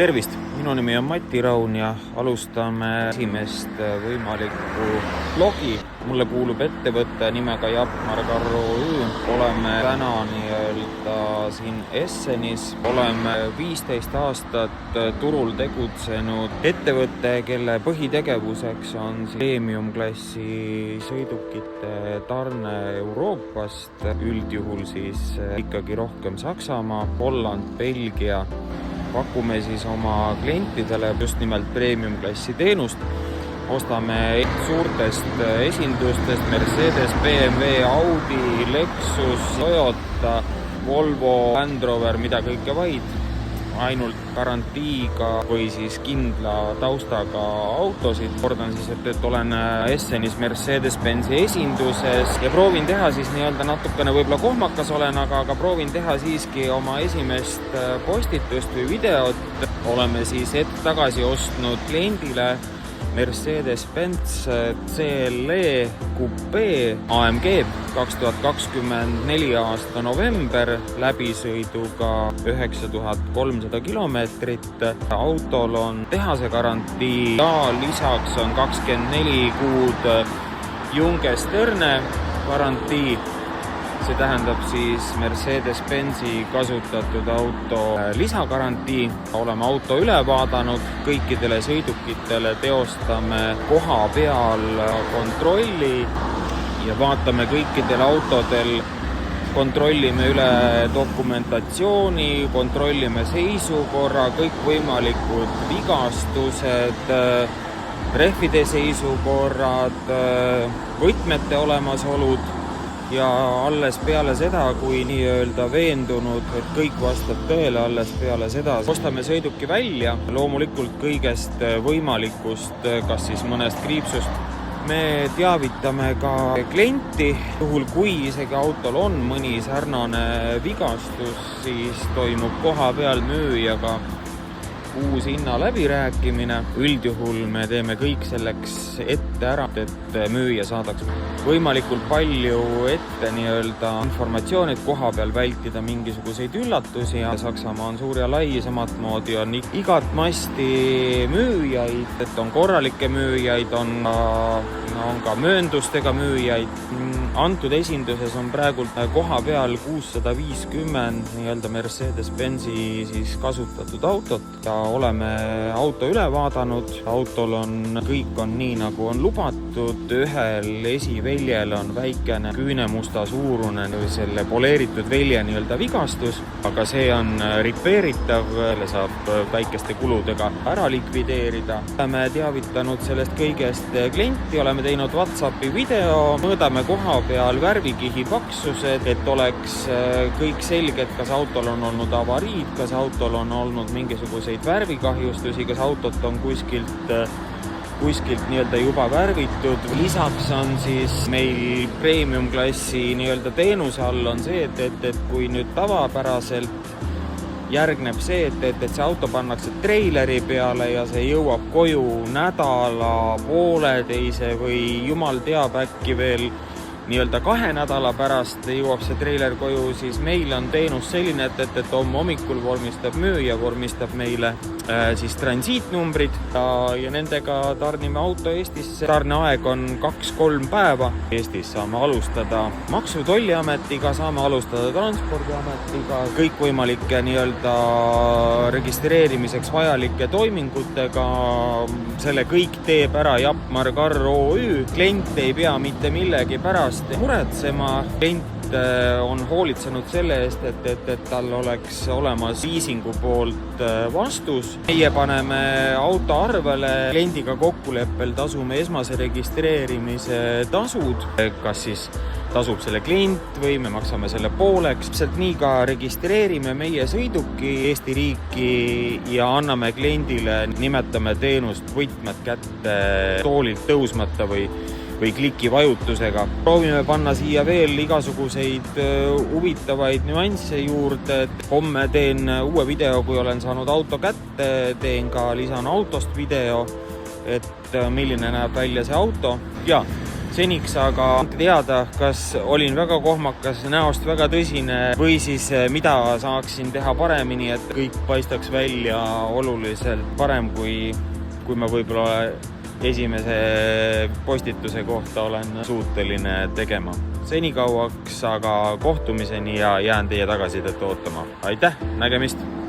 Tervist! Minu nimi on Mati Raun ja alustame esimest võimalikku blogi. Mulle kuulub ettevõtte nimega Japmar Carro OÜ. Oleme täna siin Essenis. Oleme 15 aastat turul tegutsenud ettevõtte, kelle põhitegevuseks on premium-klassi sõidukite tarne Euroopast. Üldjuhul siis ikkagi rohkem Saksamaa, Holland, Belgia. Pakume siis oma klientidele just nimelt premium-klassi teenust. Ostame suurtest esindustest Mercedes, BMW, Audi, Lexus, Toyota, Volvo, Land Rover, mida kõike vaid. Ainult garantiiga või siis kindla taustaga autosid. Kordan siis, et olen Essenis Mercedes-Benzi esinduses ja proovin teha siis natukene võib-olla kohmakas olen, aga proovin teha siiski oma esimest postitust või videot. Oleme siis hetk tagasi ostnud kliendile Mercedes-Benz CLE Coupé AMG 2024 aasta november läbisõiduga 9300 kilomeetrit. Autol on tehase garantii ja lisaks on 24 kuud Junge Sterne garantii. See tähendab siis Mercedes-Benzi kasutatud auto lisagarantii. Oleme auto üle vaadanud, kõikidele sõidukitele teostame koha peal kontrolli ja vaatame kõikidel autodel, kontrollime üle dokumentatsiooni, kontrollime seisukorra, kõikvõimalikud vigastused, rehvide seisukorrad, võtmete olemasolud. Ja alles peale seda, kui veendunud, et kõik vastab tõele, alles peale seda ostame sõiduki välja. Loomulikult kõigest võimalikust, kas siis mõnest kriipsust. Me teavitame ka klienti, juhul kui isegi autol on mõni sarnane vigastus, siis toimub koha peal müüjaga uus hinna läbirääkimine. Üldjuhul me teeme kõik selleks ette ära, et müüja saadaks võimalikult palju ette informatsiooni, et koha peal vältida mingisuguseid üllatusi. Saksamaa on suur ja lai, samat moodi on igat masti müüjaid, et on korralikke müüjaid, on ka mööndustega müüjaid. Antud esinduses on praegult koha peal 650 Mercedes-Benzi siis kasutatud autot ja oleme auto üle vaadanud. Autol kõik on nii, nagu on lubatud. Ühel esiväljel on väikene küünemusta suurune selle poleeritud välje vigastus, aga see on ripeeritav, saab väikeste kuludega ära likvideerida. Oleme teavitanud sellest kõigest klienti, oleme teinud WhatsAppi video, mõõdame koha peal värvikihi paksused, et oleks kõik selge, et kas autol on olnud avariid, kas autol on olnud mingisuguseid värvikahjustusi, kas autot on kuskilt juba värvitud. Lisaks on siis meil premium-klassi teenuse all on see, et kui nüüd tavapäraselt järgneb see, et see auto pannakse treileri peale ja see jõuab koju nädala, pooleteise või jumal teab äkki veel 2 nädala pärast jõuab see treiler koju, siis meil on teenus selline, et hommikul müüja vormistab meile siis transiitnumbrid ja nendega tarnime auto Eestisse. Tarneaeg on 2-3 päeva. Eestis saame alustada Maksu- ja Tolliametiga, saame alustada Transpordiametiga, kõikvõimalike registreerimiseks vajalike toimingutega. Selle kõik teeb ära Japmar Carro OÜ. Klient ei pea mitte millegi pärast muretsema. Klient on hoolitsenud selle eest, et tal oleks olemas liisingu poolt vastus. Meie paneme auto arvele, kliendiga kokkuleppel tasume esmase registreerimise tasud, kas siis tasub selle klient või me maksame selle pooleks. Nii ka registreerime meie sõiduki Eesti riiki ja anname kliendile, nimetame teenust võtmed kätte toolilt tõusmata või kliki-vajutusega. Proovime panna siia veel igasuguseid huvitavaid nüansse juurde. Homme teen uue video, kui olen saanud auto kätte, lisan autost video, et milline näeb välja see auto. Ja Seniks aga teada, kas olin väga kohmakas, näost väga tõsine või siis mida saaksin teha paremini, et kõik paistaks välja oluliselt parem, kui ma võib-olla esimese postituse kohta olen suuteline tegema. Senikauaks aga kohtumiseni ja jään teie tagasisidet ootama. Aitäh, nägemist!